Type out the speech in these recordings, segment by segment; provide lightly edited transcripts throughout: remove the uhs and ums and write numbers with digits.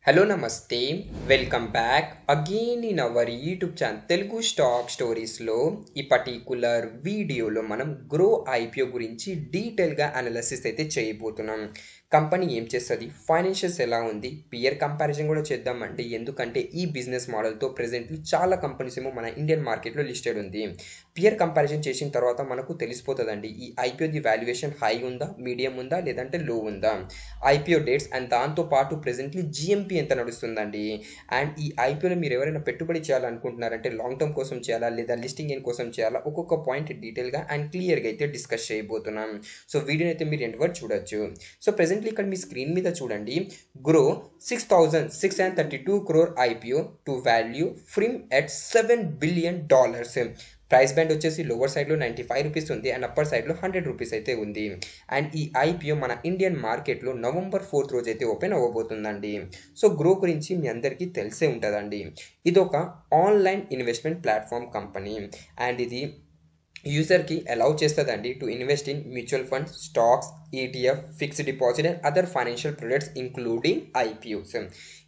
Hello, Namaste. Welcome back again in our YouTube channel Telugu Stock Stories లో ఈ particular వీడియోలో మనం grow IPO గురించి డీటెయిల్గా అనాలిసిస్ అయితే చేయబోతున్నాం. కంపెనీ ఏం చేస్తుంది, ఫైనాన్షియల్స్ ఎలా ఉంది, పియర్ కంపారిజన్ కూడా చేద్దామండి. ఎందుకంటే ఈ బిజినెస్ మోడల్తో ప్రెజెంట్లీ చాలా కంపెనీస్ ఏమో మన ఇండియన్ మార్కెట్లో లిస్టెడ్ ఉంది. పియర్ కంపారిజన్ చేసిన తర్వాత మనకు తెలిసిపోతుందండి ఈ ఐపీఓది వాల్యుయేషన్ హై ఉందా, మీడియం ఉందా, లేదంటే లో ఉందా, ఐపీఓ డేట్స్ అండ్ దాంతోపాటు ప్రెజెంట్లీ జిఎంపీ ఎంత నడుస్తుందండి. అండ్ ఈ ఐపీఓలో మీరు ఎవరైనా పెట్టుబడి చేయాలనుకుంటున్నారంటే లాంగ్ టర్మ్ కోసం చేయాలా లేదా లిస్టింగ్ ఏం కోసం చేయాలా, ఒక్కొక్క పాయింట్ డీటెయిల్గా అండ్ క్లియర్గా అయితే డిస్కస్ చేయబోతున్నాం. సో వీడియోని అయితే మీరు ఎండ్ వరకు చూడొచ్చు. సో ప్రెజెంట్లీ ఇక్కడ మీ స్క్రీన్ మీద చూడండి, Groww 6,632 crore IPO to value firm at $7 billion. Price band వచ్చేసి లోవర్ సైడ్లో 95 రూపీస్ ఉంది అండ్ అప్పర్ సైడ్లో 100 రూపీస్ అయితే ఉంది. అండ్ ఈ ఐపీఓ మన ఇండియన్ మార్కెట్లో November 4th రోజు అయితే ఓపెన్ అవ్వబోతుందండి. సో గ్రో గురించి మీ అందరికీ తెలిసే ఉంటుందండి. ఇది ఒక online investment platform company and ఇది యూజర్కి అలౌ చేస్తుందండి to invest in mutual funds, stocks, ETF, fixed deposit and other financial products including IPOs.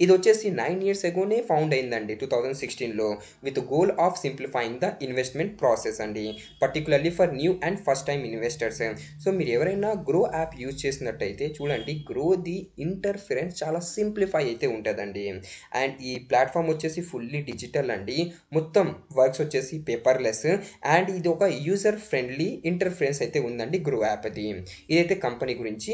ఇది వచ్చేసి 9 years అగోనే ఫౌండ్ అయిందండి 2016లో with goal of simplifying the investment process అండి, particularly for new and first time investors. So మీరు ఎవరైనా grow app use చేసినట్టయితే చూడండి, గ్రోది ఇంటర్ఫరెన్స్ చాలా సింప్లిఫై అయితే ఉంటుందండి. అండ్ ఈ ప్లాట్ఫామ్ వచ్చేసి ఫుల్లీ డిజిటల్ అండి, మొత్తం వర్క్స్ వచ్చేసి పేపర్లెస్ అండ్ ఇది ఒక యూజర్ ఫ్రెండ్లీ ఇంటర్ఫరెన్స్ అయితే ఉందండి గ్రో యాప్ అది. ఇదైతే కంపెనీ గురించి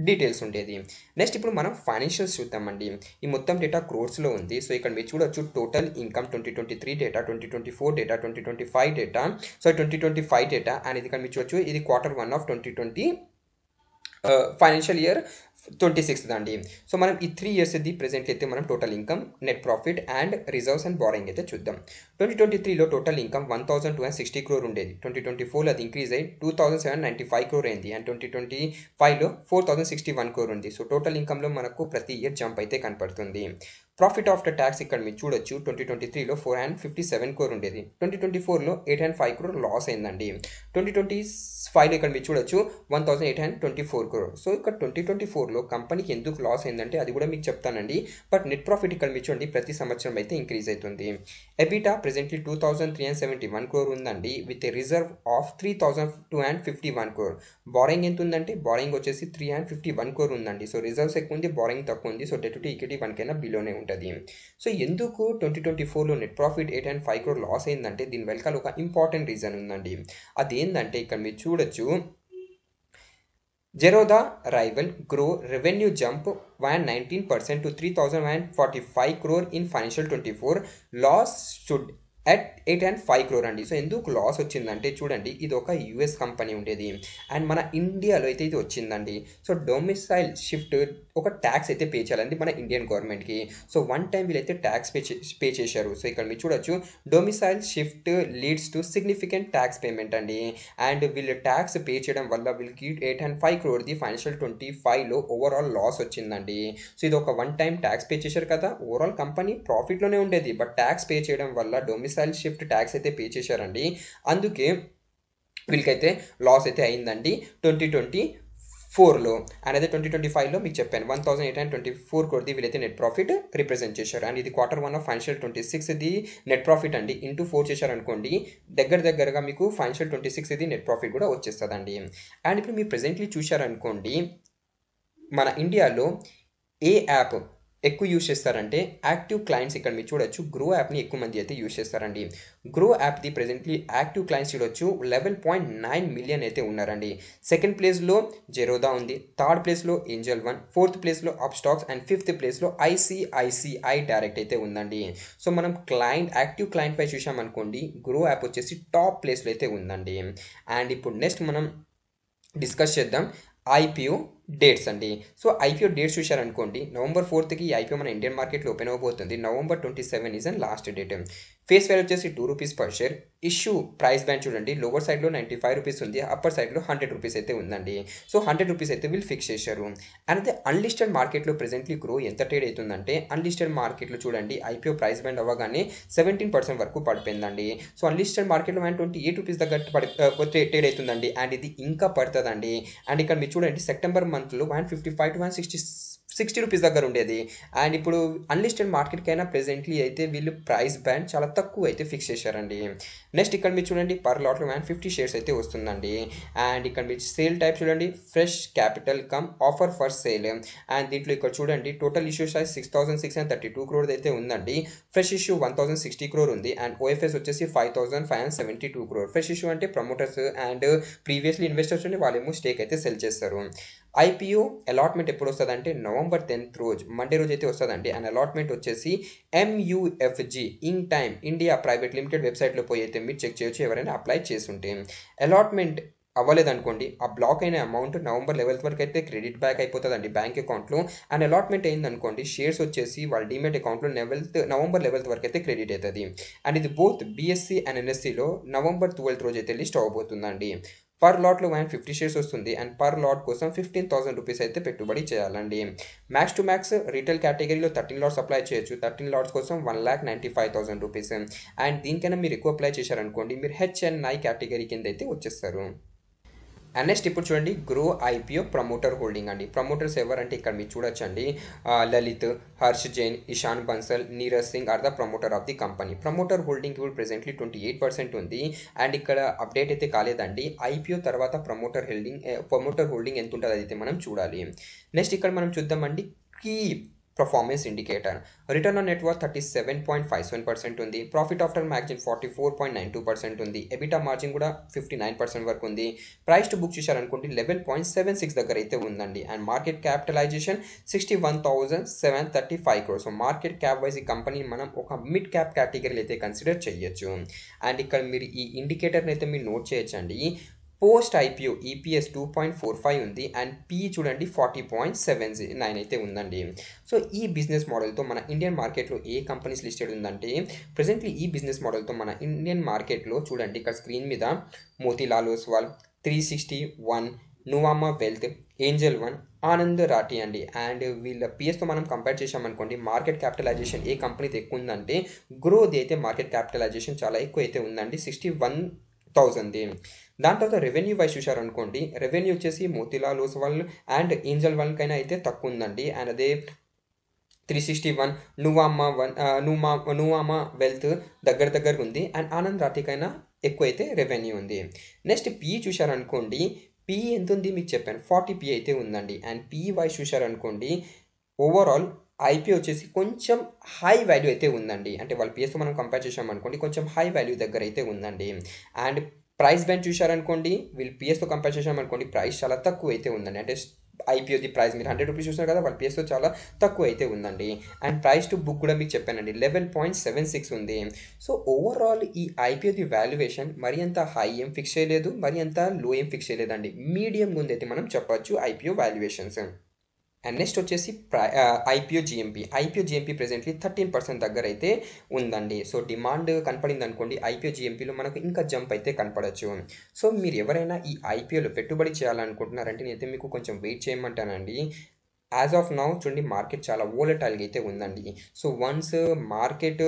డీటెయిల్స్ ఉండేది. నెక్స్ట్ ఇప్పుడు మనం ఫైనాన్షియల్స్ చూద్దామండి. ఈ మొత్తం డేటా క్రోర్స్లో ఉంది. సో ఇక్కడ మీరు చూడొచ్చు total income 2023 data, 2024 data, 2025 data, so 2025 data and ఇది ఇక్కడ మీరు చూడొచ్చు, ఇది Q1 of 2020 ఫైనాన్షియల్ ఇయర్ 26 అండి. సో మనం ఈ 3 years ఇది ప్రెజెంట్ అయితే మనం total income, net profit and reserves and barring అయితే చూద్దాం. 2023లో టోటల్ ఇన్కమ్ 1,260 crore ఉండేది. 2024లో అది ఇంక్రీజ్ అయ్యి 2,795 crore అయింది అండ్ 2025లో 4,061 crore ఉంది. సో టోటల్ ఇన్కమ్లో మనకు ప్రతి ఇయర్ జంప్ అయితే కనపడుతుంది. ప్రాఫిట్ ఆఫ్టర్ ట్యాక్స్ ఇక్కడ మీరు చూడొచ్చు, 2023లో 457 crore ఉండేది. 2024లో 805 crore లాస్ అయిందండి. 2025లో ఇక్కడ మీరు చూడొచ్చు 1,824 crore. సో ఇక్కడ 2024లో కంపెనీకి ఎందుకు లాస్ అయిందంటే అది కూడా మీకు చెప్తానండి. బట్ నెట్ ప్రాఫిట్ ఇక్కడ మీరు చూడండి ప్రతి సంవత్సరం అయితే ఇంక్రీజ్ అవుతుంది. ఎబిటా ప్రెజెంట్లీ 2,371 crore ఉందండి with a reserve of 3,251 crore. Barring ఎంత ఉందంటే బారింగ్ వచ్చేసి 351 crore ఉందండి. సో రిజర్వ్స్ ఎక్కువ ఉంది, బారింగ్ తక్కువ ఉంది. సో డెట్ టు ఈక్విటీ 1 కైనా బిలోనే ఉంటుంది. సో ఎందుకు 2024లో నెట్ ప్రాఫిట్ 805 crore లాస్ అయిందంటే దీని వెనకాల ఒక ఇంపార్టెంట్ రీజన్ ఉందండి. అదేంటంటే ఇక్కడ మీరు చూడొచ్చు, Zerodha rival grow revenue jump 119% to 3,145 crore in financial 24. Loss stood at 805 crore అండి. సో ఎందుకు లాస్ వచ్చిందంటే చూడండి, ఇది ఒక యుఎస్ కంపెనీ ఉండేది అండ్ మన ఇండియాలో అయితే ఇది వచ్చిందండి. సో డొమిసైల్ షిఫ్ట్ ఒక ట్యాక్స్ అయితే పే చేయాలండి మన ఇండియన్ గవర్నమెంట్కి. సో వన్ టైం వీళ్ళైతే ట్యాక్స్ పే చేశారు. సో ఇక్కడ మీరు చూడొచ్చు, domicile shift leads to significant tax payment అండి. అండ్ వీళ్ళు ట్యాక్స్ పే చేయడం వల్ల వీళ్ళకి 805 crore ఫైనాన్షియల్ 25లో ఓవరాల్ లాస్ వచ్చిందండి. సో ఇది ఒక వన్ టైం ట్యాక్స్ పే చేశారు కదా, ఓవరాల్ కంపెనీ ప్రాఫిట్లోనే ఉండేది బట్ ట్యాక్స్ పే చేయడం వల్ల డొమిసైల్ షిఫ్ట్ ట్యాక్స్ అయితే పే చేశారండి. అందుకే వీళ్ళకైతే లాస్ అయితే అయిందండి 2024లో. అండ్ అదే 2025లో మీకు చెప్పాను 1,824 crore వీళ్ళైతే నెట్ ప్రాఫిట్ రిప్రజెంట్ చేశారు. అండ్ ఇది Q1 of financial 26 net profit అండి. ఇంటూ 4 చేశారనుకోండి దగ్గరగా మీకు ఫైనాన్షియల్ 26 నెట్ ప్రాఫిట్ కూడా వచ్చేస్తుందండి. అండ్ ఇప్పుడు మీరు ప్రెజెంట్లీ చూశారనుకోండి, మన ఇండియాలో ఏ యాప్ ఎక్కువ యూజ్ చేస్తారంటే యాక్టివ్ క్లయింట్స్ ఇక్కడ మీరు చూడొచ్చు, గ్రో యాప్ని ఎక్కువ మంది అయితే యూజ్ చేస్తారండి. గ్రో యాప్ది ప్రెజెంట్లీ యాక్టివ్ క్లయింట్స్ చూడొచ్చు 11.9 million అయితే ఉన్నారండి. సెకండ్ ప్లేస్లో జెరోదా ఉంది, థర్డ్ ప్లేస్లో ఏంజల్ వన్, ఫోర్త్ ప్లేస్లో అప్స్టాక్స్ అండ్ ఫిఫ్త్ ప్లేస్లో ఐసిఐసిఐ డైరెక్ట్ అయితే ఉందండి. సో మనం యాక్టివ్ క్లయింట్ పై చూసామనుకోండి, గ్రో యాప్ వచ్చేసి టాప్ ప్లేస్లో అయితే ఉందండి. అండ్ ఇప్పుడు నెక్స్ట్ మనం డిస్కస్ చేద్దాం ఐపీఓ డేట్స్ అండి. సో ఐపీఓ డేట్స్ చూశారనుకోండి, November 4th ఈ ఐపీఓ మన ఇండియన్ మార్కెట్లో ఓపెన్ అవ్వబోతుంది. November 27 is and last date. Face value వచ్చేసి 2 rupees per share. Issue price band చూడండి, లోవర్ సైడ్లో 95 rupees ఉంది, అప్పర్ సైడ్లో 100 rupees అయితే ఉందండి. సో 100 rupees అయితే వీళ్ళు ఫిక్స్ చేశారు. అండ్ అయితే అన్లిస్టెడ్ మార్కెట్లో ప్రెజెంట్లీ గ్రో ఎంత ట్రేడ్ అవుతుందంటే, అన్లిస్టెడ్ మార్కెట్లో చూడండి ఐపీఓ ప్రైస్ బ్యాండ్ అవ్వగానే 17% వరకు పడిపోయిందండి. సో అన్లిస్టెడ్ మార్కెట్లో 128 rupees దగ్గర ట్రేడ్ అవుతుందండి. అండ్ ఇది ఇంకా పడుతుందండి. అండ్ ఇక్కడ మీరు చూడండి సెప్టెంబర్ మంత్లో 155 to 160 60 రూపీస్ దగ్గర ఉండేది. అండ్ ఇప్పుడు అన్‌లిస్టెడ్ మార్కెట్‌కైనా ప్రెజెంట్‌లీ అయితే వీళ్ళు ప్రైస్ బ్యాండ్ చాలా తక్కువ అయితే ఫిక్స్ చేశారండి. నెక్స్ట్ ఇక్కడ మీరు చూడండి పర్ లాట్‌లో 50 షేర్స్ అయితే వస్తుందండి. అండ్ ఇక్కడ మీరు సేల్ టైప్ చూడండి fresh capital come offer for sale. And దీంట్లో ఇక్కడ చూడండి టోటల్ ఇష్యూ సైజ్ 6,632 క్రోర్ అయితే ఉందండి. ఫ్రెష్ ఇష్యూ 1,060 క్రోర్ ఉంది. అండ్ ఓఎఫ్ఎస్ వచ్చేసి 5,572 క్రోర్. ఫ్రెష్ ఇష్యూ అంటే ప్రమోటర్స్ అండ్ ప్రీవియస్లీ ఇన్వెస్టర్స్ ఉండి వాళ్ళేమో స్టేక్ అయితే సెల్ చేస్తారు. ఐపీఓ అలాట్మెంట్ ఎప్పుడు వస్తుందంటే నవంబర్ 10th రోజు మండే రోజు అయితే వస్తుందండి. అండ్ అలాట్మెంట్ వచ్చేసి MUFG in time India private limited వెబ్సైట్లో పోయి అయితే మీరు చెక్ చేయొచ్చు ఎవరైనా అప్లై చేస్తుంటే. అలాట్మెంట్ అవ్వలేదనుకోండి ఆ బ్లాక్ అయిన అమౌంట్ నవంబర్ 11th వరకు అయితే క్రెడిట్ బ్యాక్ అయిపోతుందండి బ్యాంక్ అకౌంట్లో. అండ్ అలాట్మెంట్ అయిందనుకోండి షేర్స్ వచ్చేసి వాళ్ళ డీమెట్ అకౌంట్లో నవంబర్ 11th వరకు అయితే క్రెడిట్ అవుతుంది. అండ్ ఇది బోత్ BSE అండ్ NSEలో నవంబర్ 12th రోజు అయితే లిస్ట్ అవ్వబోతుందండి. పర్ లాట్లో 50 షేర్స్ వస్తుంది. అండ్ పర్ లాట్ కోసం 15,000 రూపీస్ అయితే పెట్టుబడి చేయాలండి. మ్యాక్స్ టు మ్యాక్స్ రీటైల్ కేటగిరీలో 13 లాట్స్ అప్లై చేయొచ్చు. 13 లాట్స్ కోసం 1,95,000 రూపీస్. అండ్ దీనికైనా మీరు ఎక్కువ అప్లై చేశారనుకోండి మీరు HNI కేటగిరీ కింద అయితే వచ్చేస్తారు. అండ్ నెక్స్ట్ ఇప్పుడు చూడండి గ్రో ఐపీఓ ప్రమోటర్ హోల్డింగ్ అండి. ప్రమోటర్స్ ఎవరంటే ఇక్కడ మీరు చూడొచ్చండి Lalit, Harsh Jain, Ishan Bansal, Neeraj Singh are the promoter of the company. Promoter holding ఇప్పుడు ప్రెసెంట్లీ 28% ఉంది. అండ్ ఇక్కడ అప్డేట్ అయితే కాలేదండి. ఐపీఓ తర్వాత ప్రమోటర్ హోల్డింగ్ ఎంత ఉంటుంది అయితే మనం చూడాలి. నెక్స్ట్ ఇక్కడ మనం చూద్దామండి key performance indicator. Return on net worth 37.57% ఉంది. ప్రాఫిట్ ఆఫ్టర్ మార్జిన్ 44.92% ఉంది. ఎబిటా మార్జిన్ కూడా 59% వరకు ఉంది. ప్రైస్ టు బుక్ చూశారనుకోండి 11.76 దగ్గర అయితే ఉందండి. And market capitalization 61,735 crores. So market cap wise ఈ కంపెనీ మనం ఒక మిడ్ క్యాప్ కేటగిరీలో అయితే కన్సిడర్ చేయొచ్చు. అండ్ ఇక్కడ మీరు ఈ ఇండికేటర్ని అయితే మీరు నోట్ చేయొచ్చండి. పోస్ట్ ఐపీఓ EPS 2.45 ఉంది. అండ్ PE చూడండి 40.79 అయితే ఉందండి. సో ఈ బిజినెస్ మోడల్తో మన ఇండియన్ మార్కెట్లో ఏ కంపెనీస్ లిస్టెడ్ ఉందంటే ప్రెసెంట్లీ ఈ బిజినెస్ మోడల్తో మన ఇండియన్ మార్కెట్లో చూడండి ఇక్కడ స్క్రీన్ మీద Motilal Oswal, 360 ONE, Nuvama wealth, Angel one, Anand Rathee అండి. అండ్ వీళ్ళ పిఎస్తో మనం కంపేర్ చేసామనుకోండి మార్కెట్ క్యాపిటలైజేషన్ ఏ కంపెనీతో ఎక్కువ ఉందంటే గ్రోది అయితే మార్కెట్ క్యాపిటలైజేషన్ చాలా ఎక్కువ అయితే ఉందండి 61,000. దాని తర్వాత రెవెన్యూ వైజ్ చూశారనుకోండి రెవెన్యూ వచ్చేసి మోతీలాల్ ఓస్వాల్ అండ్ ఏంజల్ వన్కైనా అయితే తక్కువ ఉందండి. అండ్ అదే 361 నువామా వెల్త్ దగ్గర ఉంది. అండ్ ఆనంద్ రాఠీకైనా ఎక్కువ అయితే రెవెన్యూ ఉంది. నెక్స్ట్ PE చూశారనుకోండి PE ఎంత ఉంది మీకు చెప్పాను 40 PE అయితే ఉందండి. అండ్ PE వైజ్ చూశారనుకోండి ఓవరాల్ ఐపీఓ వచ్చేసి కొంచెం హై వాల్యూ అయితే ఉందండి. అంటే వాళ్ళ పిఎస్తో మనం కంపేర్ చేసామనుకోండి కొంచెం హై వాల్యూ దగ్గర అయితే ఉందండి. అండ్ ప్రైస్ బ్యాండ్ చూశారనుకోండి వీళ్ళు పిఎస్తో కంపేర్ చేసామనుకోండి ప్రైస్ చాలా తక్కువ అయితే ఉందండి. అంటే ఐపీఓది ప్రైస్ మీరు 100 రూపీస్ చూస్తున్నారు కదా వాళ్ళ పిఎస్తో చాలా తక్కువ అయితే ఉందండి. అండ్ ప్రైస్ టు బుక్ కూడా మీకు చెప్పానండి 11.76 ఉంది. సో ఓవరాల్ ఈ ఐపీఓది వాల్యుయేషన్ మరి అంత హై ఏం ఫిక్స్ చేయలేదు, మరి అంత లో ఏం ఫిక్స్ చేయలేదండి. మీడియం ముందు అయితే మనం చెప్పొచ్చు ఐపీఓ వాల్యుయేషన్స్. అండ్ నెక్స్ట్ వచ్చేసి ఐపీఓ జిఎంపీ ప్రెసెంట్లీ 13% దగ్గర అయితే ఉందండి. సో డిమాండ్ కనపడింది అనుకోండి ఐపీఓ జిఎంపీలో మనకు ఇంకా జంప్ అయితే కనపడచ్చు. సో మీరు ఎవరైనా ఈ ఐపీఓలో పెట్టుబడి చేయాలనుకుంటున్నారంటే నేనైతే మీకు కొంచెం వెయిట్ చేయమంటానండి. యాజ్ ఆఫ్ నౌ చూడండి మార్కెట్ చాలా వోలటైల్గా అయితే ఉందండి. So once market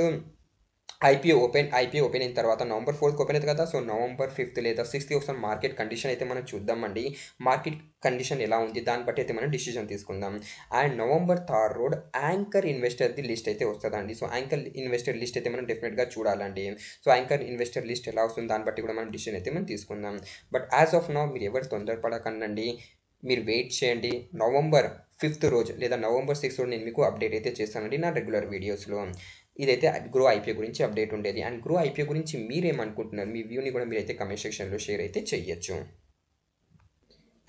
IPO open అయిన తర్వాత నవంబర్ 4th ఓపెన్ అవుతుంది కదా. సో నవంబర్ 5th లేదా 6th ఒకసారి మార్కెట్ కండిషన్ అయితే మనం చూద్దామండి. మార్కెట్ కండిషన్ ఎలా ఉంది దాన్ని బట్టి అయితే మనం డిసిజన్ తీసుకుందాం. అండ్ నవంబర్ 3rd రోడ్ యాంకర్ ఇన్వెస్టర్ది లిస్ట్ అయితే వస్తుందండి. సో యాంకర్ ఇన్వెస్టర్ లిస్ట్ అయితే మనం డెఫినెట్గా చూడాలండి. సో యాంకర్ ఇన్వెస్టర్ లిస్ట్ ఎలా వస్తుంది దాన్ని బట్టి కూడా మనం డిసిజన్ అయితే మనం తీసుకుందాం. బట్ యాజ్ ఆఫ్ నౌ మీరు ఎవరు తొందరపడకండి, మీరు వెయిట్ చేయండి. నవంబర్ 5th రోజు లేదా నవంబర్ 6th రోజు నేను మీకు అప్డేట్ అయితే చేస్తానండి నా రెగ్యులర్ వీడియోస్లో. ఇదైతే గ్రో ఐపీఓ గురించి అప్డేట్ ఉండేది. అండ్ గ్రో ఐపీఓ గురించి మీరేమనుకుంటున్నారు, మీ వ్యూని కూడా మీరైతే కమెంట్ సెక్షన్లో షేర్ అయితే చేయొచ్చు.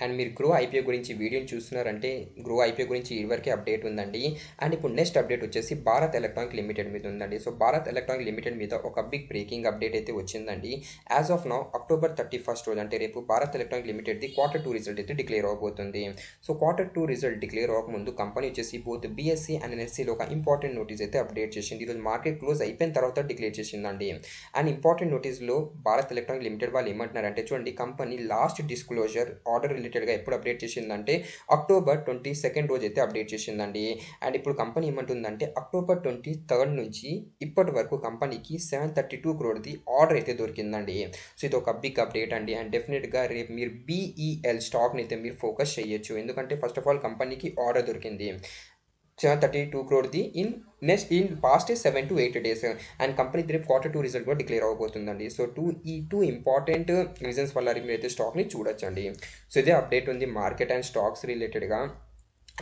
అండ్ మీరు గ్రో ఐపీఓ గురించి వీడియోని చూస్తున్నారంటే గ్రో ఐపీఓ గురించి ఇదివరకే అప్డేట్ ఉందండి. అండ్ ఇప్పుడు నెక్స్ట్ అప్డేట్ వచ్చేసి భారత్ ఎలక్ట్రానిక్ లిమిటెడ్ మీద ఉందండి. సో భారత్ ఎలక్ట్రానిక్ లిమిటెడ్ మీద ఒక బిగ్ బ్రేకింగ్ అప్డేట్ అయితే వచ్చిందండి. As of now October 31st రోజు అంటే రేపు భారత్ ఎలక్ట్రానిక్ లిమిటెడ్ది Q2 రిజల్ట్ అయితే డిక్లేర్ అవబోతుంది. సో Q2 రిజల్ట్ డిక్లేర్ అవ్వకముందు కంపెనీ వచ్చేసి బోత్ BSE అండ్ NSEలో ఒక ఇంపార్టెంట్ నోటీస్ అయితే అప్డేట్ చేసింది. ఈరోజు మార్కెట్ క్లోజ్ అయిపోయిన తర్వాత డిక్లేర్ చేసిందండి. అండ్ ఇంపార్టెంట్ నోటీస్లో భారత్ ఎలక్ట్రానిక్ లిమిటెడ్ వాళ్ళు ఏమంటున్నారంటే చూడండి కంపెనీ లాస్ట్ డిస్క్లోజర్ ఆర్డర్ రిలేటెడ్గా ఎప్పుడు అప్డేట్ చేసిందంటే అక్టోబర్ 22 రోజు అయితే అప్డేట్ చేసిందండి. అండ్ ఇప్పుడు కంపెనీ ఏమంటుందంటే అక్టోబర్ 23 నుంచి ఇప్పటి వరకు కంపెనీకి 732 క్రోర్ది ఆర్డర్ అయితే దొరికిందండి. సో ఇది ఒక బిగ్ అప్డేట్ అండి. అండ్ డెఫినెట్గా రేపు మీరు BEL స్టాక్ని అయితే మీరు ఫోకస్ చేయొచ్చు. ఎందుకంటే ఫస్ట్ ఆఫ్ ఆల్ కంపెనీకి ఆర్డర్ దొరికింది 732 క్రోర్ది in past 7 to 8 days. And company రేపు Q2 రిజల్ట్ కూడా డిక్లేర్ అవ్వబోతుందండి. సో ఈ టూ ఇంపార్టెంట్ రీజన్స్ వల్ల మీరైతే స్టాక్ని చూడొచ్చండి. సో ఇదే అప్డేట్ ఉంది మార్కెట్ అండ్ స్టాక్స్ రిలేటెడ్గా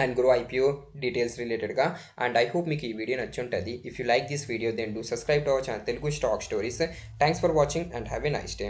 అండ్ గ్రో IPO డీటెయిల్స్ రిలేటెడ్గా. అండ్ ఐ హోప్ మీకు ఈ వీడియో నచ్చి ఉంటుంది. If you like this video then do subscribe to our channel Telugu stock stories. Thanks for watching and have a nice day.